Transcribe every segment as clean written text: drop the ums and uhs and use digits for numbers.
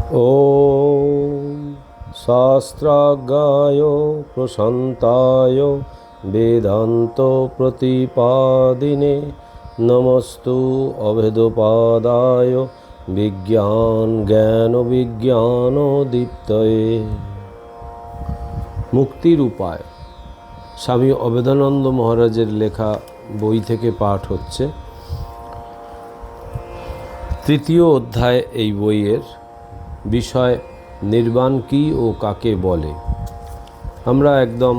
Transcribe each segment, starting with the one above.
ॐ शास्त्राज्ञाय प्रशान्ताय वेदान्तप्रतिपादिने नमस्तु अभेदपादाय विज्ञानदीप्तये। मुक्तिर उपाय स्वामी अभेदानंद महाराजेर लेखा বই থেকে পাঠ হচ্ছে। তৃতীয় অধ্যায় এই বইয়ের বিষয় নির্বাণ কি ও কাকে বলে। আমরা একদম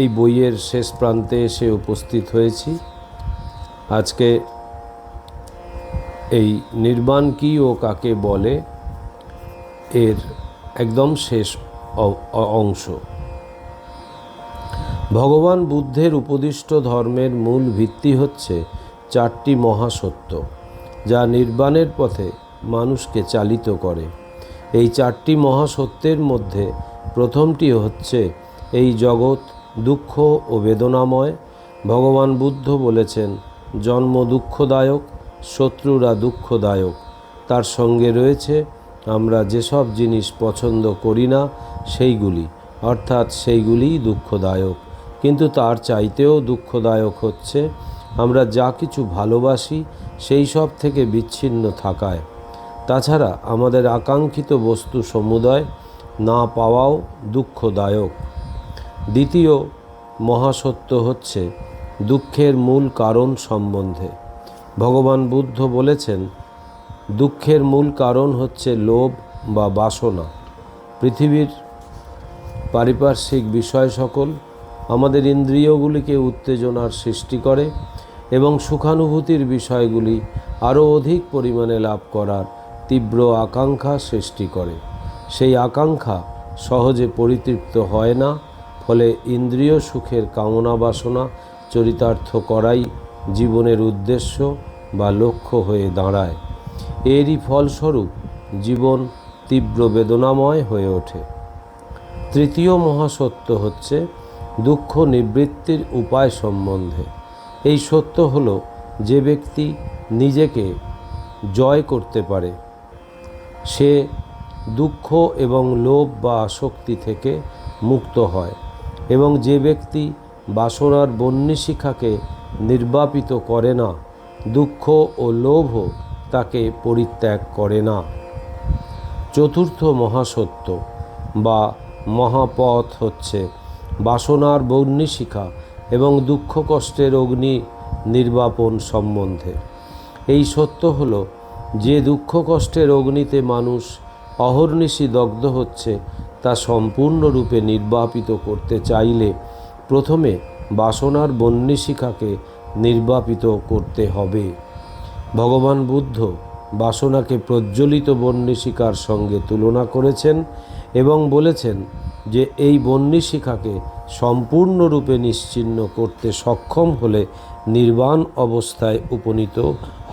এই বইয়ের শেষ প্রান্তে এসে উপস্থিত হয়েছি। আজকে এই নির্বাণ কি ও কাকে বলে এর একদম শেষ অংশ। ভগবান বুদ্ধের উপদিষ্ট ধর্মের মূল ভিত্তি হচ্ছে চারটি মহাসত্য, যা নির্বাণের পথে মানুষকে চালিত করে। এই চারটি মহাসত্যের মধ্যে প্রথমটি হচ্ছে এই জগৎ দুঃখ ও বেদনাময়। ভগবান বুদ্ধ বলেছেন, জন্ম দুঃখদায়ক, শত্রুরা দুঃখদায়ক। তার সঙ্গে রয়েছে আমরা যেসব জিনিস পছন্দ করি না সেইগুলি, অর্থাৎ সেইগুলিই দুঃখদায়ক। কিন্তু তার চাইতেও দুঃখদায়ক হচ্ছে আমরা যা কিছু ভালোবাসি সেই সব থেকে বিচ্ছিন্ন থাকায়। তাছাড়া আমাদের আকাঙ্ক্ষিত বস্তু সমুদয় না পাওয়াও দুঃখদায়ক। দ্বিতীয় মহাসত্য হচ্ছে দুঃখের মূল কারণ সম্বন্ধে। ভগবান বুদ্ধ বলেছেন, দুঃখের মূল কারণ হচ্ছে লোভ বা বাসনা। পৃথিবীর পারিপার্শ্বিক বিষয় সকল আমাদের ইন্দ্রিয়গুলিকে উত্তেজনার সৃষ্টি করে এবং সুখানুভূতির বিষয়গুলি আরও অধিক পরিমাণে লাভ করার তীব্র আকাঙ্ক্ষা সৃষ্টি করে। সেই আকাঙ্ক্ষা সহজে পরিতৃপ্ত হয় না, ফলে ইন্দ্রিয় সুখের কামনা বাসনা চরিতার্থ করাই জীবনের উদ্দেশ্য বা লক্ষ্য হয়ে দাঁড়ায়। এরই ফলস্বরূপ জীবন তীব্র বেদনাময় হয়ে ওঠে। তৃতীয় মহাসত্য হচ্ছে দুঃখ নিবৃত্তির উপায় সম্বন্ধে। এই সত্য হলো, যে ব্যক্তি নিজেকে জয় করতে পারে সে দুঃখ এবং লোভ বা আসক্তি থেকে মুক্ত হয়, এবং যে ব্যক্তি বাসনার বহ্নিশিখাকে নির্বাপিত করে না, দুঃখ ও লোভও তাকে পরিত্যাগ করে না। চতুর্থ মহাসত্য বা মহাপথ হচ্ছে বাসনার বহ্নিশিখা এবং দুঃখ কষ্টের অগ্নি নির্বাপন সম্বন্ধে। এই সত্য হলো, যে দুঃখ কষ্টের অগ্নিতে মানুষ অহর্নিশি দগ্ধ হচ্ছে তা সম্পূর্ণরূপে নির্বাপিত করতে চাইলে প্রথমে বাসনার বহ্নিশিখাকে নির্বাপিত করতে হবে। ভগবান বুদ্ধ বাসনাকে প্রজ্বলিত বহ্নিশিখার সঙ্গে তুলনা করেছেন এবং বলেছেন যে এই বহ্নিশিখাকে সম্পূর্ণরূপে নিশ্চিহ্ন করতে সক্ষম হলে নির্বাণ অবস্থায় উপনীত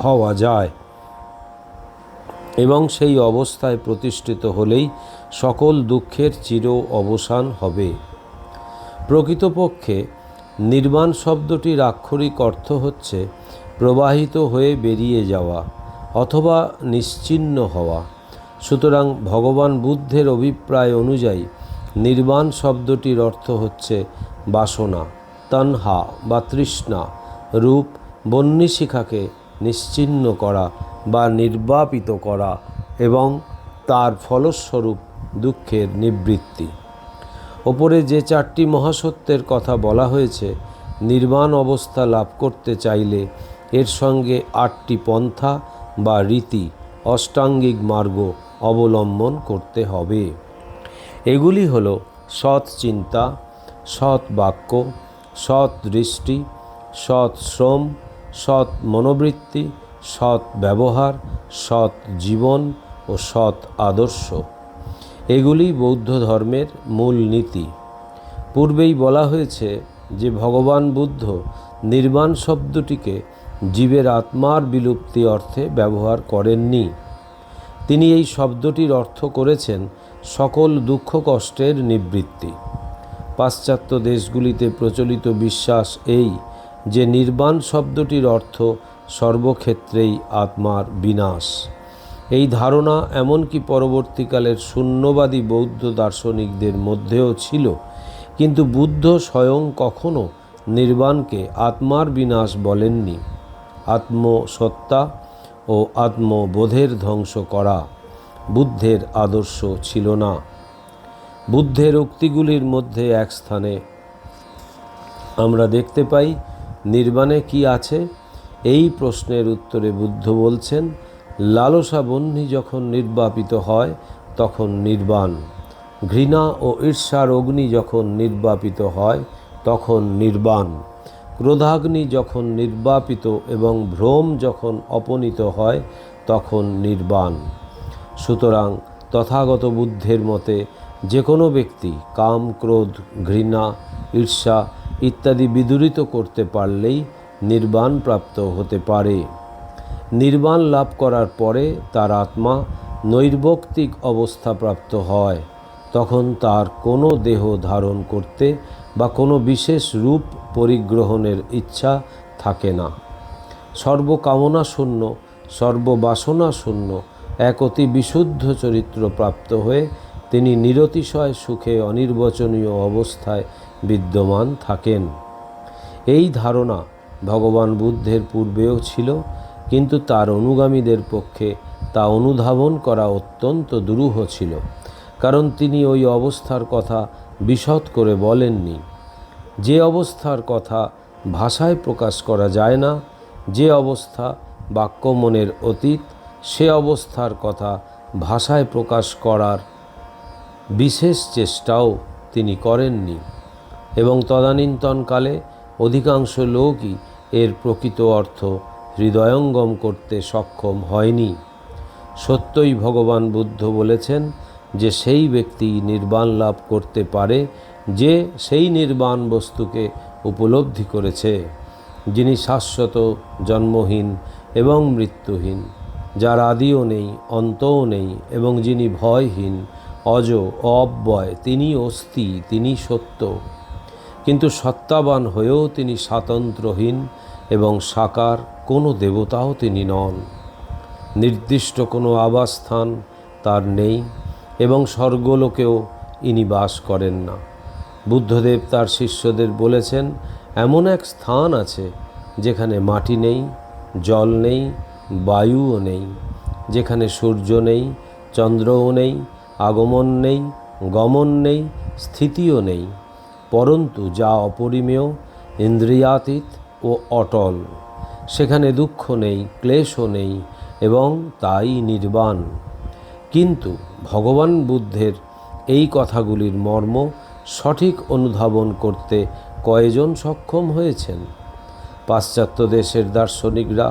হওয়া যায়, এবং সেই অবস্থায় প্রতিষ্ঠিত হলেই সকল দুঃখের চির অবসান হবে। প্রকৃতপক্ষে নির্বাণ শব্দটির আক্ষরিক অর্থ হচ্ছে প্রবাহিত হয়ে বেরিয়ে যাওয়া অথবা নিশ্চিহ্ন হওয়া। সুতরাং ভগবান বুদ্ধের অভিপ্রায় অনুযায়ী নির্বাণ শব্দটির অর্থ হচ্ছে বাসনা, তন্হা বা তৃষ্ণা রূপ বহ্নিশিখাকে নিশ্চিহ্ন করা বা নির্বাপিত করা এবং তার ফলস্বরূপ দুঃখের নিবৃত্তি। ওপরে যে চারটি মহাসত্যের কথা বলা হয়েছে, নির্বাণ অবস্থা লাভ করতে চাইলে এর সঙ্গে 8টি পন্থা বা রীতি, অষ্টাঙ্গিক মার্গ অবলম্বন করতে হবে। এগুলি হল সৎ চিন্তা, সৎ বাক্য, সৎ দৃষ্টি, সৎ শ্রম, সৎ মনোবৃত্তি, সৎ ব্যবহার, সৎ জীবন ও সৎ আদর্শ। এগুলি বৌদ্ধ ধর্মের মূল নীতি। পূর্বেই বলা হয়েছে যে ভগবান বুদ্ধ নির্বাণ শব্দটিকে জীবের আত্মার বিলুপ্তি অর্থে ব্যবহার করেননি। তিনি এই শব্দটির অর্থ করেছেন সকল দুঃখ কষ্টের নিবৃত্তি। পাশ্চাত্য দেশগুলিতে প্রচলিত বিশ্বাস এই যে নির্বাণ শব্দটির অর্থ সর্বক্ষেত্রেই আত্মার বিনাশ। এই ধারণা এমনকি পরবর্তীকালের শূন্যবাদী বৌদ্ধ দার্শনিকদের মধ্যেও ছিল, কিন্তু বুদ্ধ স্বয়ং কখনো নির্বাণকে আত্মার বিনাশ বলেননি। আত্মসত্তা ও আত্মবোধের ধ্বংস করা বুদ্ধের আদর্শ ছিল না। বুদ্ধের উক্তিগুলির মধ্যে এক স্থানে আমরা দেখতে পাই, নির্বাণে কি আছে? এই প্রশ্নের উত্তরে বুদ্ধ বলছেন, লালসা বহ্নি যখন নির্বাপিত হয় তখন নির্বাণ, ঘৃণা ও ঈর্ষার অগ্নি যখন নির্বাপিত হয় তখন নির্বাণ, ক্রোধাগ্নি যখন নির্বাপিত এবং ভ্রম যখন অপনীত হয় তখন নির্বাণ। সুতরাং তথাগত বুদ্ধের মতে যে কোনো ব্যক্তি কাম, ক্রোধ, ঘৃণা, ঈর্ষা ইত্যাদি বিদূরিত করতে পারলেই নির্বাণ প্রাপ্ত হতে পারে। নির্বাণ লাভ করার পরে তার আত্মা নৈর্বক্তিক অবস্থা প্রাপ্ত হয়। তখন তার কোনো দেহ ধারণ করতে বা কোনো বিশেষ রূপ পরিগ্রহণের ইচ্ছা থাকে না। সর্বকামনা শূন্য, সর্ববাসনা শূন্য এক অতি বিশুদ্ধ চরিত্র প্রাপ্ত হয়ে তিনি নিরতিশয় সুখে অনির্বচনীয় অবস্থায় বিদ্যমান থাকেন। এই ধারণা ভগবান বুদ্ধের পূর্বেও ছিল, কিন্তু তার অনুগামীদের পক্ষে তা অনুধাবন করা অত্যন্ত দুরূহ ছিল, কারণ তিনি ওই অবস্থার কথা বিশদ করে বলেননি। যে অবস্থার কথা ভাষায় প্রকাশ করা যায় না, যে অবস্থা বাক্যমনের অতীত, সে অবস্থার কথা ভাষায় প্রকাশ করার বিশেষ চেষ্টাও তিনি করেননি, এবং তদানীন্তনকালে অধিকাংশ লোকই এর প্রকৃত অর্থ হৃদয়ঙ্গম করতে সক্ষম হয়নি। সত্যই ভগবান বুদ্ধ বলেছেন যে সেই ব্যক্তি নির্বাণ লাভ করতে পারে যে সেই নির্বাণ বস্তুকে উপলব্ধি করেছে, যিনি শাশ্বত, জন্মহীন এবং মৃত্যুহীন, যার আদিও নেই, অন্তও নেই, এবং যিনি ভয়হীন, অজ ও অব্যয়। তিনি অস্তি, তিনি সত্য, কিন্তু সত্তাবান হয়েও তিনি স্বাতন্ত্র্যহীন এবং সাকার, কোনো দেবতাও তিনি নন। নির্দিষ্ট কোনো আবাসস্থান তার নেই এবং স্বর্গলোকেও ইনি বাস করেন না। বুদ্ধদেব তার শিষ্যদের বলেছেন, এমন এক স্থান আছে যেখানে মাটি নেই, জল নেই, বায়ুও নেই, যেখানে সূর্য নেই, চন্দ্রও নেই, আগমন নেই, গমন নেই, স্থিতিও নেই, পরন্তু যা অপরিমেয়, ইন্দ্রিয়াতীত ও অটল। সেখানে দুঃখ নেই, ক্লেশও নেই, এবং তাই নির্বাণ। কিন্তু ভগবান বুদ্ধের এই কথাগুলির মর্ম সঠিক অনুধাবন করতে কয়জন সক্ষম হয়েছেন? পাশ্চাত্য দেশের দার্শনিকরা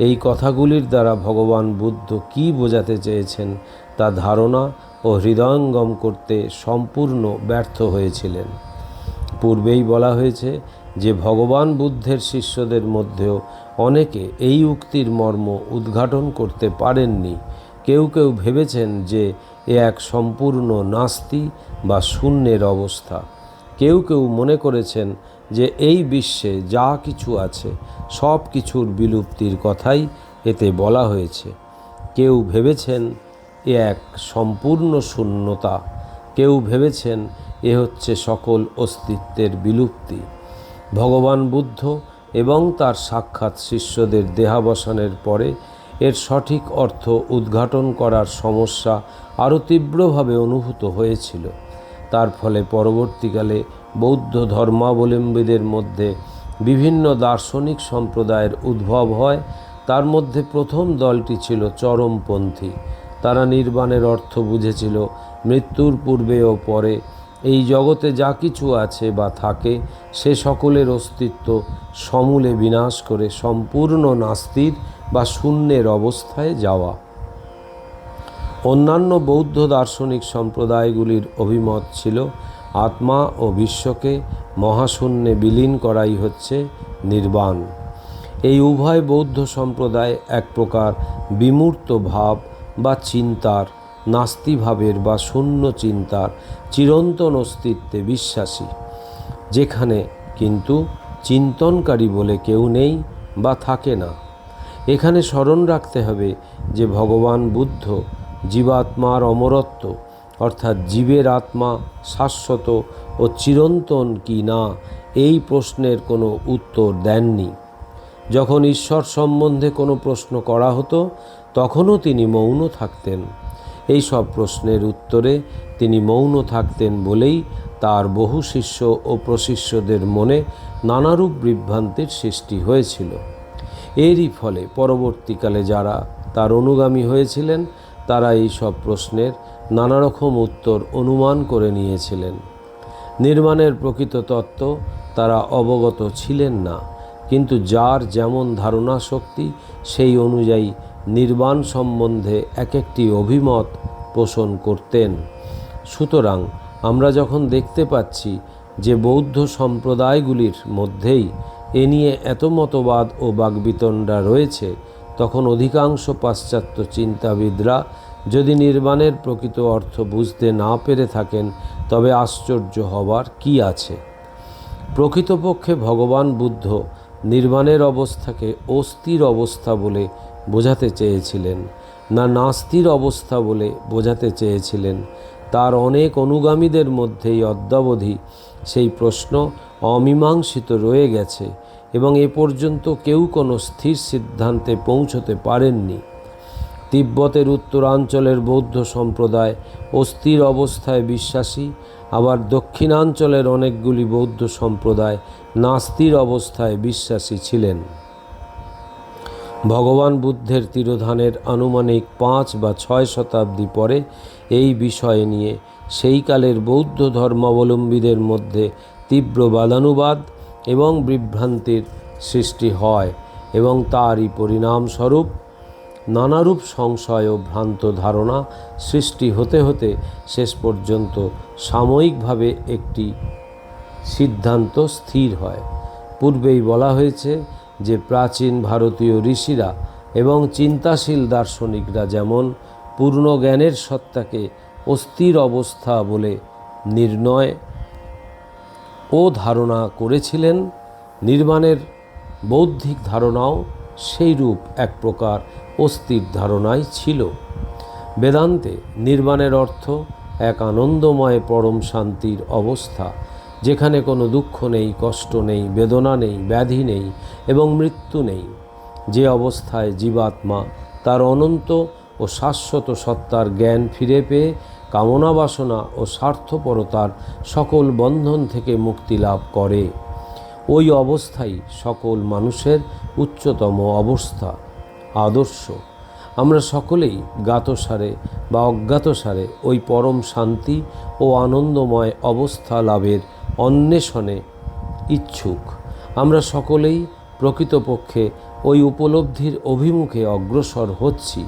এই কথাগুলির দ্বারা ভগবান বুদ্ধ কী বোঝাতে চেয়েছেন তা ধারণা ও হৃদয়ঙ্গম করতে সম্পূর্ণ ব্যর্থ হয়েছিলেন। পূর্বেই বলা হয়েছে যে ভগবান বুদ্ধের শিষ্যদের মধ্যেও অনেকে এই উক্তির মর্ম উদ্ঘাটন করতে পারেননি। কেউ কেউ ভেবেছেন যে এ এক সম্পূর্ণ নাস্তি বা শূন্যের অবস্থা। কেউ কেউ মনে করেছেন যে এই বিশ্বে যা কিছু আছে সব কিছুর বিলুপ্তির কথাই এতে বলা হয়েছে। কেউ ভেবেছেন এ এক সম্পূর্ণ শূন্যতা, কেউ ভেবেছেন এ হচ্ছে সকল অস্তিত্বের বিলুপ্তি। ভগবান বুদ্ধ এবং তার সাক্ষাৎ শিষ্যদের দেহাবসানের পরে এর সঠিক অর্থ উদ্ঘাটন করার সমস্যা আরও তীব্রভাবে অনুভূত হয়েছিল। তার ফলে পরবর্তীকালে বৌদ্ধ ধর্মাবলম্বীদের মধ্যে বিভিন্ন দার্শনিক সম্প্রদায়ের উদ্ভব হয়। তার মধ্যে প্রথম দলটি ছিল চরমপন্থী। তারা নির্বাণের অর্থ বুঝেছিল মৃত্যুর পূর্বে ও পরে এই জগতে যা কিছু আছে বা থাকে সে সকলের অস্তিত্ব সমূলে বিনাশ করে সম্পূর্ণ নাস্তির বা শূন্যের অবস্থায় যাওয়া। অন্যান্য বৌদ্ধ দার্শনিক সম্প্রদায়গুলির অভিমত ছিল আত্মা ও বিশ্বকে মহাশূন্যে বিলীন করাই হচ্ছে নির্বাণ। এই উভয় বৌদ্ধ সম্প্রদায় এক প্রকার বিমূর্ত ভাব বা চিন্তার, নাস্তিভাবের বা শূন্য চিন্তার চিরন্তন অস্তিত্বে বিশ্বাসী, যেখানে কিন্তু চিন্তনকারী বলে কেউ নেই বা থাকে না। এখানে স্মরণ রাখতে হবে যে ভগবান বুদ্ধ জীবাত্মার অমরত্ব অর্থাৎ জীবের আত্মা শাশ্বত ও চিরন্তন কি না এই প্রশ্নের কোনো উত্তর দেননি। যখন ঈশ্বর সম্বন্ধে কোনো প্রশ্ন করা হতো তখনও তিনি মৌন থাকতেন। এই সব প্রশ্নের উত্তরে তিনি মৌন থাকতেন বলেই তার বহু শিষ্য ও প্রশিষ্যদের মনে নানারূপ বিভ্রান্তির সৃষ্টি হয়েছিল। এরই ফলে পরবর্তীকালে যারা তার অনুগামী হয়েছিলেন তারা এই সব প্রশ্নের নানা রকম উত্তর অনুমান করে নিয়েছিলেন। নির্বাণের প্রকৃত তত্ত্ব তারা অবগত ছিলেন না, কিন্তু যার যেমন ধারণা শক্তি সেই অনুযায়ী নির্বাণ সম্বন্ধে এক একটি অভিমত পোষণ করতেন। সুতরাং আমরা যখন দেখতে পাচ্ছি যে বৌদ্ধ সম্প্রদায়গুলির মধ্যেই এ নিয়ে এত মতবাদ ও বাগ্বিতণ্ডা রয়েছে, তখন অধিকাংশ পাশ্চাত্য চিন্তাবিদরা যদি নির্বাণের প্রকৃত অর্থ বুঝতে না পেরে থাকেন তবে আশ্চর্য হবার কি আছে। প্রকৃতপক্ষে ভগবান বুদ্ধ নির্বাণের অবস্থাকে অস্থির অবস্থা বলে বোঝাতে চেয়েছিলেন না নাস্তির অবস্থা বলে বোঝাতে চেয়েছিলেন, তার অনেক অনুগামীদের মধ্যেই অদ্যাবধি সেই প্রশ্ন অমীমাংসিত রয়ে গেছে এবং এ পর্যন্ত কেউ কোনো স্থির সিদ্ধান্তে পৌঁছতে পারেননি। তিব্বতের উত্তরাঞ্চলের বৌদ্ধ সম্প্রদায় অস্থির অবস্থায় বিশ্বাসী, আবার দক্ষিণাঞ্চলের অনেকগুলি বৌদ্ধ সম্প্রদায় নাস্তির অবস্থায় বিশ্বাসী ছিলেন। ভগবান বুদ্ধের তিরোধানের আনুমানিক 5 বা 6 শতাব্দী পরে এই বিষয় নিয়ে সেই কালের বৌদ্ধ ধর্মাবলম্বীদের মধ্যে তীব্র বাদানুবাদ এবং বিভ্রান্তির সৃষ্টি হয় এবং তারই পরিণামস্বরূপ নানারূপ সংশয় ও ভ্রান্ত ধারণা সৃষ্টি হতে হতে শেষ পর্যন্ত সাময়িকভাবে একটি সিদ্ধান্ত স্থির হয়। পূর্বেই বলা হয়েছে যে প্রাচীন ভারতীয় ঋষিরা এবং চিন্তাশীল দার্শনিকরা যেমন পূর্ণ জ্ঞানের সত্তাকে অস্থির অবস্থা বলে নির্ণয় ও ধারণা করেছিলেন, নির্বাণের বৌদ্ধিক ধারণাও সেইরূপ এক প্রকার অস্থির ধারণাই ছিল। বেদান্তে নির্বাণের অর্থ এক আনন্দময় পরম শান্তির অবস্থা, যেখানে কোনো দুঃখ নেই, কষ্ট নেই, বেদনা নেই, ব্যাধি নেই এবং মৃত্যু নেই। যে অবস্থায় জীবাত্মা তার অনন্ত ও শাশ্বত সত্তার জ্ঞান ফিরে পেয়ে কামনা বাসনা ও স্বার্থপরতার সকল বন্ধন থেকে মুক্তি লাভ করে, ওই অবস্থাই সকল মানুষের উচ্চতম অবস্থা, আদর্শ। আমরা সকলেই জ্ঞাতসারে বা অজ্ঞাতসারে ওই পরম শান্তি ও আনন্দময় অবস্থা লাভের অন্বেষণে ইচ্ছুক। আমরা সকলেই প্রকৃতপক্ষে ওই উপলব্ধির অভিমুখে অগ্রসর হচ্ছি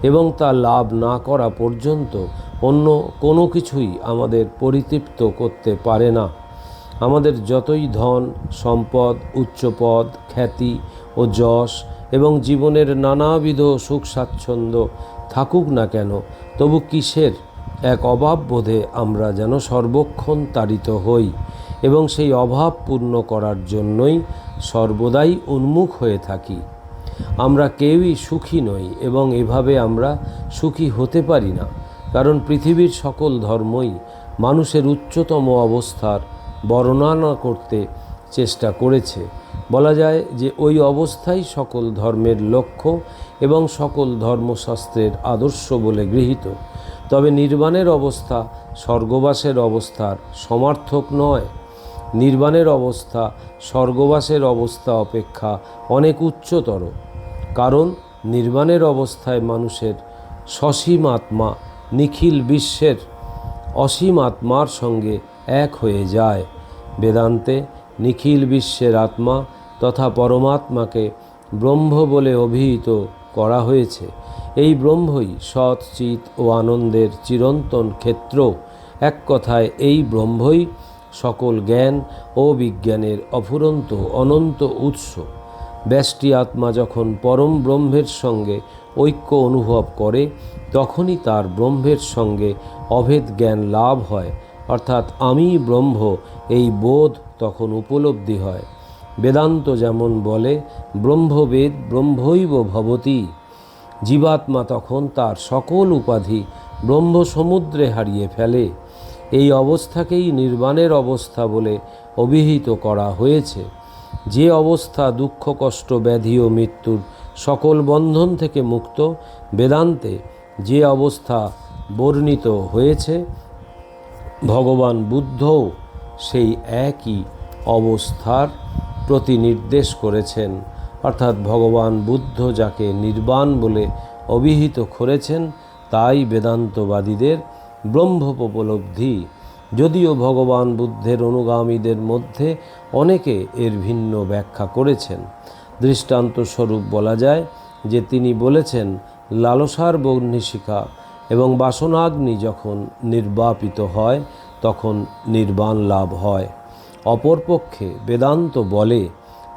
এবং তা লাভ না করা পর্যন্ত অন্য কোনো কিছুই আমাদের পরিতৃপ্ত করতে পারে না। আমাদের যতই ধন সম্পদ, উচ্চপদ, খ্যাতি ও যশ এবং জীবনের নানাবিধ সুখ স্বাচ্ছন্দ্য থাকুক না কেন, তবু কিসের এক অভাব বোধে আমরা যেন সর্বক্ষণ তাড়িত হই এবং সেই অভাব পূর্ণ করার জন্যই সর্বদাই উন্মুখ হয়ে থাকি। আমরা কেউই সুখী নই এবং এভাবে আমরা সুখী হতে পারি না, কারণ পৃথিবীর সকল ধর্মই মানুষের উচ্চতম অবস্থার বর্ণনা করতে চেষ্টা করেছে। বলা যায় যে ওই অবস্থাই সকল ধর্মের লক্ষ্য এবং সকল ধর্মশাস্ত্রের আদর্শ বলে গৃহীত। তবে নির্বাণের অবস্থা স্বর্গবাসের অবস্থার সমার্থক নয়। নির্বাণের অবস্থা স্বর্গবাসের অবস্থা অপেক্ষা অনেক উচ্চতর, কারণ নির্বাণের অবস্থায় মানুষের সসীম আত্মা নিখিল বিশ্বের অসীম আত্মার সঙ্গে এক হয়ে যায়। বেদান্তে নিখিল বিশ্বের আত্মা তথা পরমাত্মাকে ব্রহ্ম বলে অভিহিত করা হয়েছে। এই ব্রহ্মই সৎ, চিৎ ও আনন্দের চিরন্তন ক্ষেত্র। এক কথায় এই ব্রহ্মই সকল জ্ঞান ও বিজ্ঞানের অফুরন্ত অনন্ত উৎস। ব্যষ্টি আত্মা যখন পরম ব্রহ্মের সঙ্গে ঐক্য অনুভব করে তখনই তার ব্রহ্মের সঙ্গে অভেদ জ্ঞান লাভ হয়, অর্থাৎ আমি ব্রহ্ম এই বোধ তখন উপলব্ধি হয়। বেদান্ত যেমন বলে ব্রহ্মবেদ ব্রহ্মৈব ভবতি, জীবাত্মা তখন তার সকল উপাধি ব্রহ্ম সমুদ্রে হারিয়ে ফেলে। এই অবস্থাকেই নির্বাণের অবস্থা বলে অভিহিত করা হয়েছে। যে অবস্থা দুঃখ কষ্ট ব্যাধি ও মৃত্যুর সকল বন্ধন থেকে মুক্ত, বেদান্তে যে অবস্থা বর্ণিত হয়েছে, ভগবান বুদ্ধও সেই একই অবস্থার প্রতি নির্দেশ করেছেন। অর্থাৎ ভগবান বুদ্ধ যাকে নির্বাণ বলে অভিহিত করেছেন তাই বেদান্তবাদীদের ব্রহ্মোপলব্ধি। যদিও ভগবান বুদ্ধের অনুগামীদের মধ্যে অনেকে এর ভিন্ন ব্যাখ্যা করেছেন। দৃষ্টান্তস্বরূপ বলা যায় যে তিনি বলেছেন, লালসার বহ্নিশিখা এবং বাসনাগ্নি যখন নির্বাপিত হয় তখন নির্বাণ লাভ হয়। অপরপক্ষে বেদান্ত বলে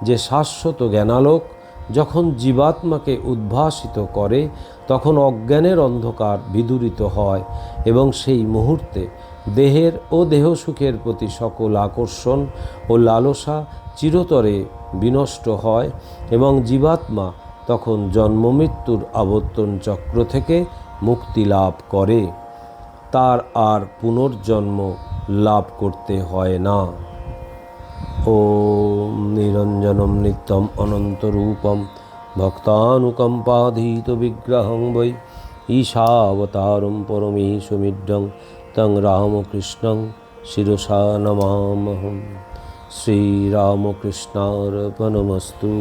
যে শাশ্বত জ্ঞানালোক যখন জীবাত্মাকে উদ্ভাসিত করে তখন অজ্ঞানের অন্ধকার বিদূরিত হয় এবং সেই মুহূর্তে দেহের ও দেহসুখের প্রতি সকল আকর্ষণ ও লালসা চিরতরে বিনষ্ট হয় এবং জীবাত্মা তখন জন্মমৃত্যুর আবর্তন চক্র থেকে মুক্তি লাভ করে। তার আর পুনর্জন্ম লাভ করতে হয় না। ওম নিরঞ্জনম নিত্যম অনন্তরূপম ভক্তানুকম্পাধীত বিগ্রহং বৈ ঈশাবতারম পরমেশমিড্ডং তং রামকৃষ্ণং শিরসা নমামহম। শ্রীরামকৃষ্ণার্পণমস্তু।